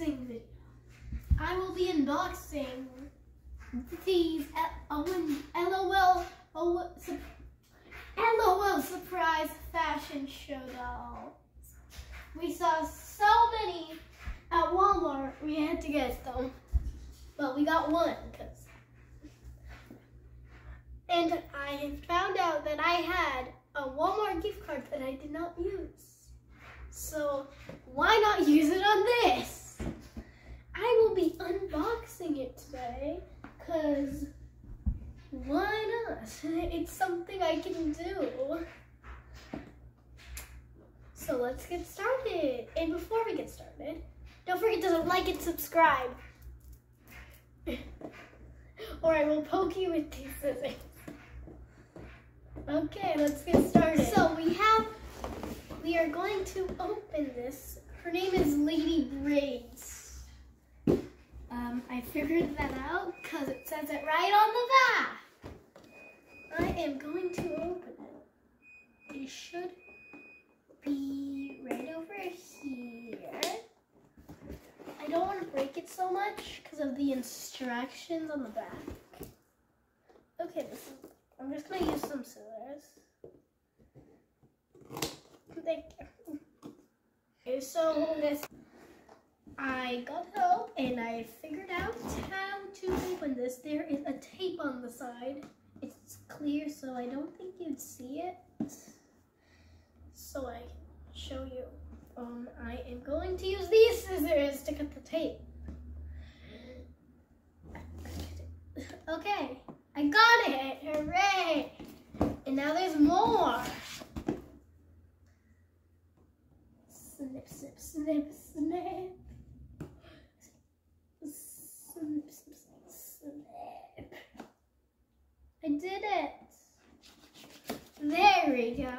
unboxing video. I will be unboxing these LOL surprise fashion show dolls. We saw so many at Walmart, we had to get them. But we got one, and I found out that I had a Walmart gift card that I did not use. So why not use it on this? I will be unboxing it today, because why not? It's something I can do. So let's get started. And before we get started, don't forget to like and subscribe, or I will poke you with these scissors. Okay, let's get started. So we are going to open this. Her name is Lady Braids. I figured that out because it says it right on the back. I am going to open it. It should be right over here. I don't want to break it so much because of the instructions on the back. Okay, I'm just going to use some scissors. Thank you. Okay, so I got help and I figured out how to open this. There is a tape on the side. It's clear, so I don't think you'd see it. So I can show you. I am going to use these scissors to cut the tape. Okay, I got it. Hooray! And now there's more. Snip, snip, snip, snip. Snip, snip, snip. I did it. There we go.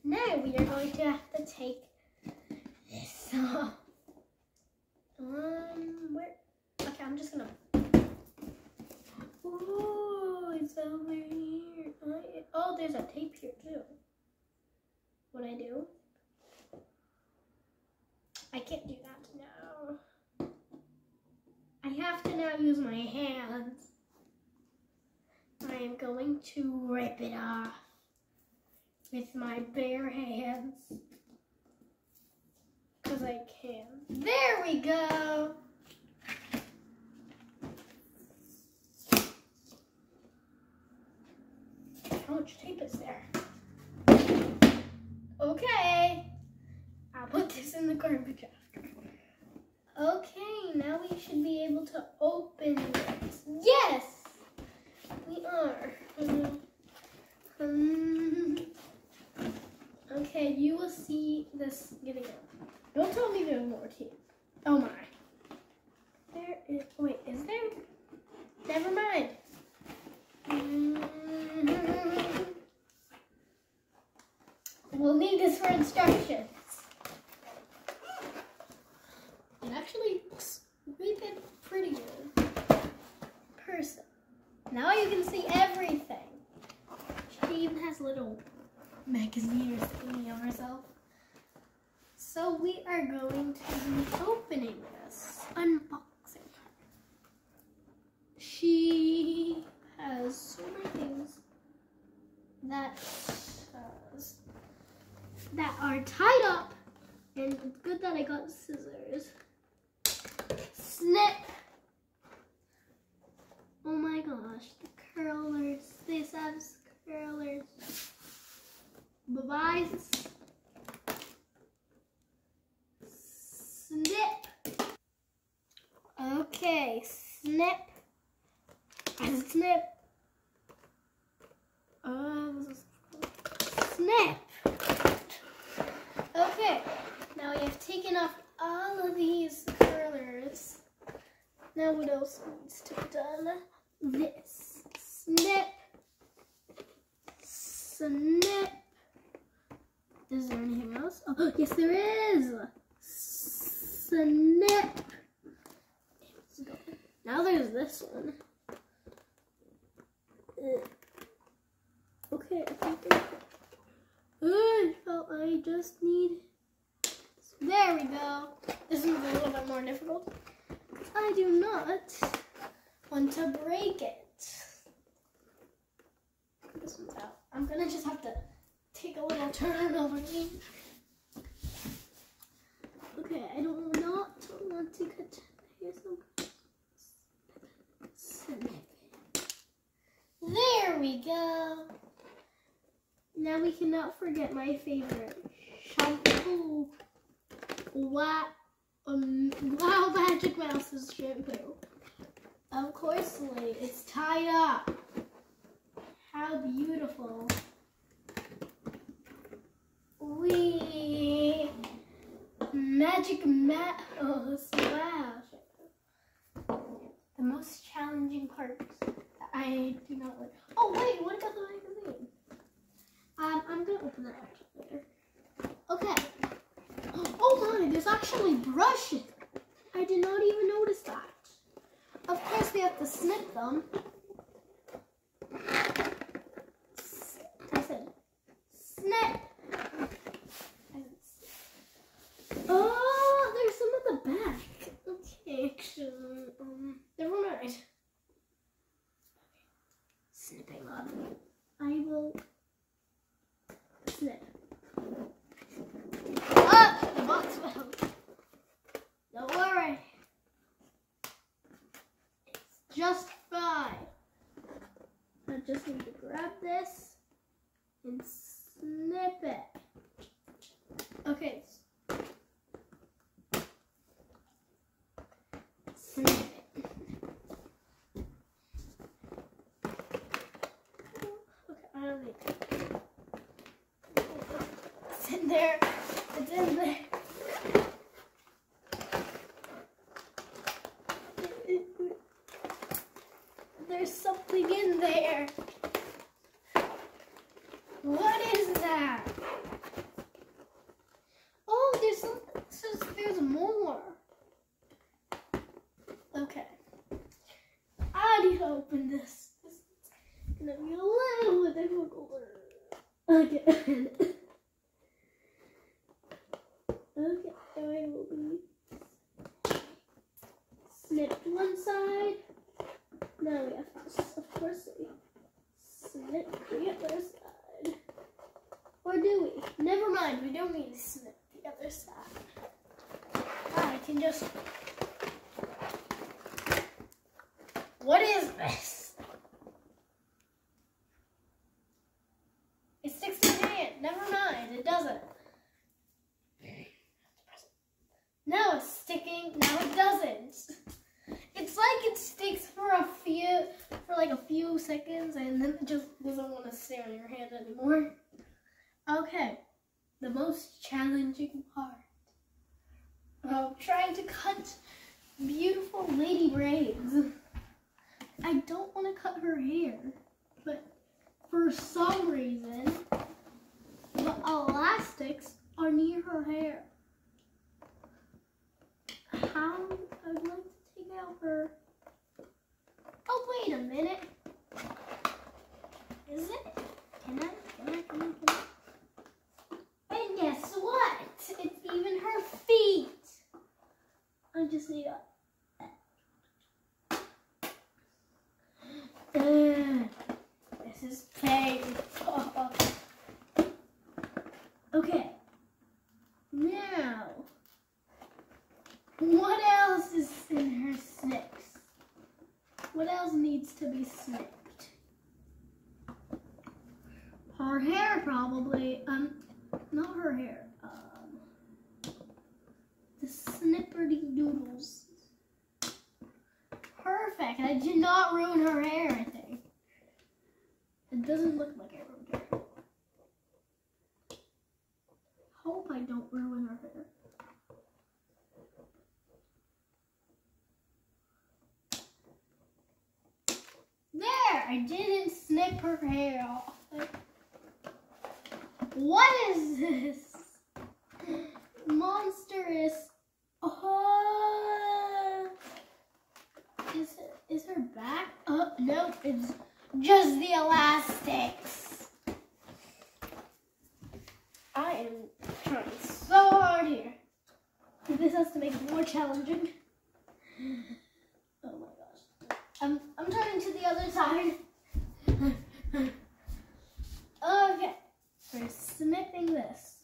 Now we are going to have to take this off. Where? Okay, I'm just gonna. Ooh, it's over here. Oh, there's a tape here too. What I do? I can't do that now. I have to now use my hands. I am going to rip it off with my bare hands, because I can. There we go. How much tape is there? Okay, I'll put this in the garbage after. Okay, now we should be able to open this. Yes, we are. Okay, you will see this getting out. Don't tell me there's more tape. Oh my. There is, wait, is there? Never mind. We'll need this for instructions. It actually looks really pretty good. Person. Now you can see everything. She even has a little magazine or thingy on herself. So we are going to be opening this, unboxing her. She has so many things that are tied up, and it's good that I got scissors. Snip! Oh my gosh, the curlers. This has curlers. Bye-bye. Snip. Okay, snip. Snip. Snip. Okay, now we have taken off all of these curlers. Now what else needs to be done? This. Snip. Snip. Is there anything else? Oh, yes there is. Snip. Now there's this one. Okay, I think I just need. There we go. This is a little bit more more difficult. I do not want to break it. This one's out. I'm gonna just have to take a little turn over here. Okay, I don't not want to cut. Here's some. There we go. Now we cannot forget my favorite shampoo. Wow, Magic Mouse's shampoo. Of course, it's tied up. How beautiful. Magic Mouse. Wow. The most challenging part. I do not like. Oh wait, what about the magazine? I'm gonna open that actually later. Okay. Oh my, there's actually brushes. I did not even notice that. Of course, we have to snip them. I said snip. Oh, there's some at the back. Okay, actually, never mind. Snipping up. I will snip. Ah, the box fell. Don't worry. It's just fine. I just need to grab this and snip it. Okay. Snip it. It's in there. It's in there. There's something in there. What is that? Oh, there's something. There's more. Okay. I need to open this. It's gonna be a little bit difficult. Again. Okay, I will be snipped one side. Now we have to, of course, snip the other side. Or do we? Never mind, we don't need to snip the other side. I can just... What is this? It sticks to your hand. Never mind, it doesn't. Now it's sticking, now it doesn't. It's like it sticks for like a few seconds and then it just doesn't want to stay on your hand anymore. Okay, the most challenging part of trying to cut beautiful lady braids. I don't want to cut her hair, but for some reason, the elastics are near her hair. How I would like to take out her. Oh, wait a minute. Is it? Can I? And guess what? It's even her feet. I just need a. This is pain. Okay. Now. What else is in her snips? What else needs to be snipped? Her hair, probably. Not her hair. The snipperty doodles. Perfect. I did not ruin her hair, I think. It doesn't look like I ruined her hair. Hope I don't ruin her hair. There! I didn't snip her hair off. What is this? Monstrous. Oh. Is her back? Oh, no, it's just the elastics. I am trying so hard here. This has to make it more challenging. Oh my gosh. I'm turning to the other side. Okay. We're snipping this.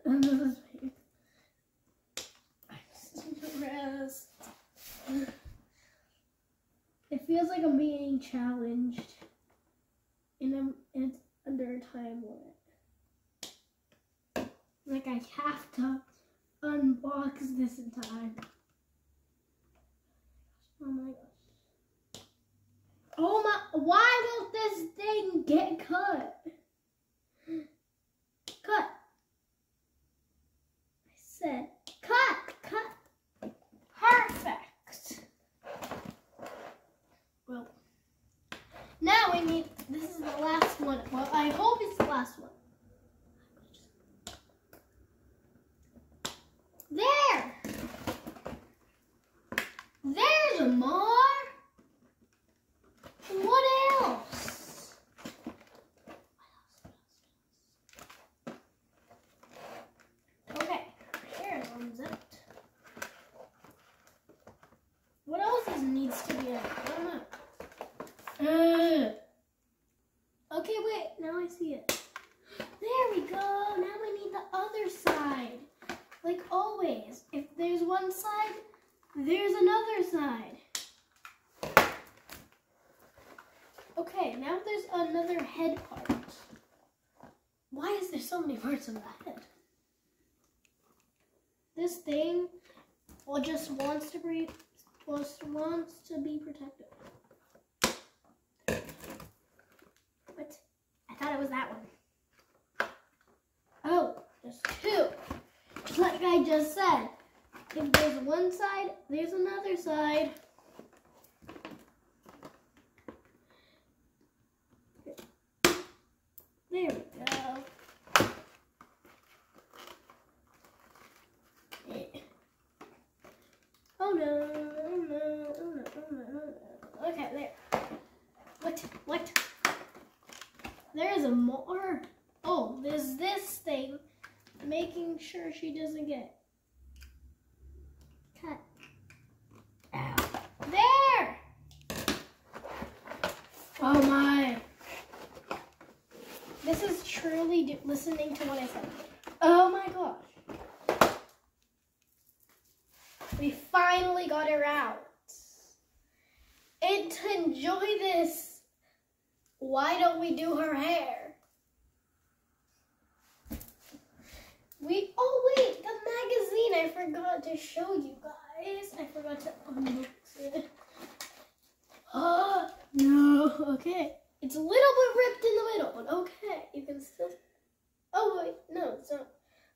And this is me. I just need to rest. It feels like I'm being challenged. And it's under a time limit. Like I have to unbox this in time. Oh my gosh. Oh my, why won't this thing get cut? Cut. I said cut. Perfect. Well, now we need, this is the last one. Well, I hope it's the last one. There! There's more! What else? Okay, here comes it. What else needs to be in it? I don't know. Okay, wait, now I see it. There we go. Now we need the other side. Like always, if there's one side, there's another side. Okay, now there's another head part. Why is there so many parts of the head? This thing just wants to be protected. What? I thought it was that one. Oh, there's two. Like I just said, if there's one side, there's another side. There we go. Oh no, oh no, oh no, oh no, oh no. Okay, there. What? There is a more. Oh, there's this thing. Making sure she doesn't get cut. Ow. There! Oh my. This is truly listening to what I said. Oh my gosh. We finally got her out. And to enjoy this, why don't we do her hair? Oh wait, the magazine, I forgot to show you guys. I forgot to unbox it. Oh, no, okay. It's a little bit ripped in the middle, but okay. You can still, oh wait, no, it's not.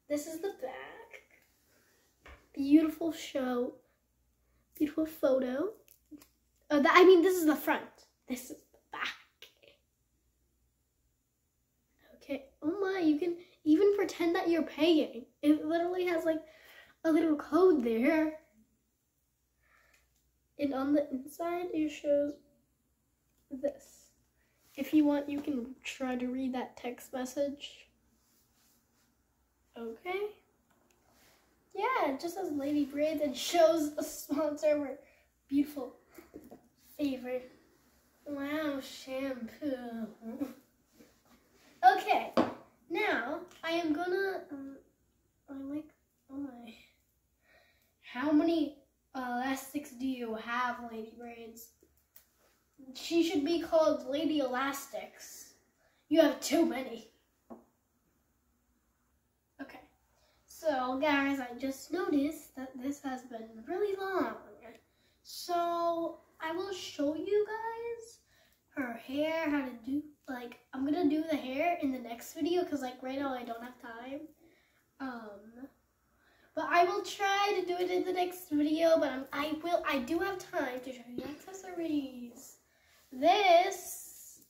This is the back. Beautiful show. Beautiful photo. This is the front. This is the back. Okay, oh my, you can even pretend that you're paying. It literally has like a little code there. And on the inside, it shows this. If you want, you can try to read that text message. Okay. Yeah, it just says Lady Braids and shows a sponsor of our beautiful favorite. Wow, shampoo. Okay. Now, I am gonna, oh my. How many elastics do you have, Lady Braids? She should be called Lady Elastics. You have too many. Okay. So, guys, I just noticed that this has been really long. So, I will show you guys her hair, how to do, I'm gonna do the hair in the next video because right now I don't have time. But I will try to do it in the next video, but I do have time to show you accessories. This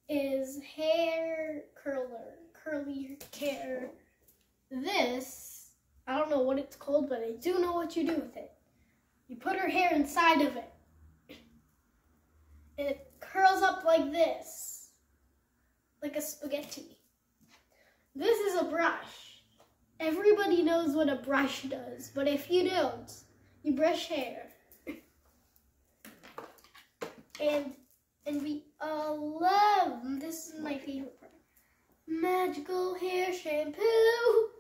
is hair curly hair. This, I don't know what it's called, but I do know what you do with it. You put her hair inside of it. And it curls up like this. Like a spaghetti. This is a brush. Everybody knows what a brush does, but if you don't, you brush hair. And we all love, this is my favorite part, magical hair shampoo.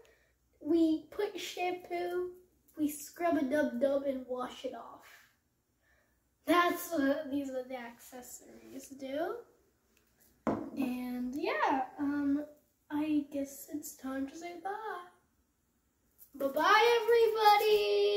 We put shampoo, we scrub a dub-dub and wash it off. That's what these are the accessories do. And yeah, I guess it's time to say bye. Bye-bye, everybody.